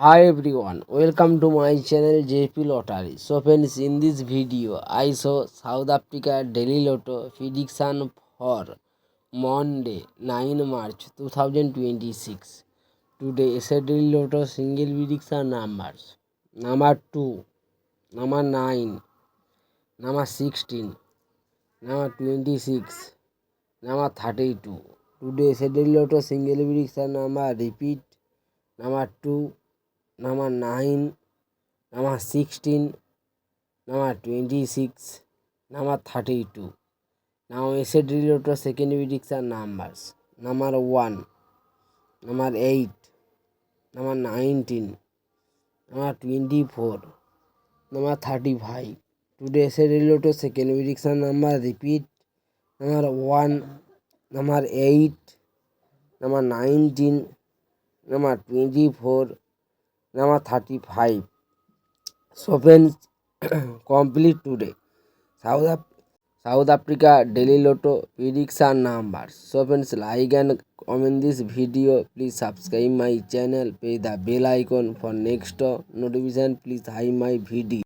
Hi everyone, welcome to my channel JP Lottery. So friends, in this video, I saw South Africa Daily Lotto prediction for Monday, 9 March 2026. Today, Daily Lotto single prediction numbers: number 2, number 9, number 16, number 26, number 32. Today, Daily Lotto single prediction number repeat: number 2, number 9, number 16, number 26, number 32. Now yesterday Lotto second prediction numbers: number 1, number 8, number 19, number 24, number 35. Today yesterday Lotto second prediction number repeat: number 1, number 8, number 19, number 24, number 35. So friends, complete today South Africa Daily Lotto prediction numbers. So friends, like and comment this video. Please subscribe my channel. Press the bell icon for next notification. Please hide my video.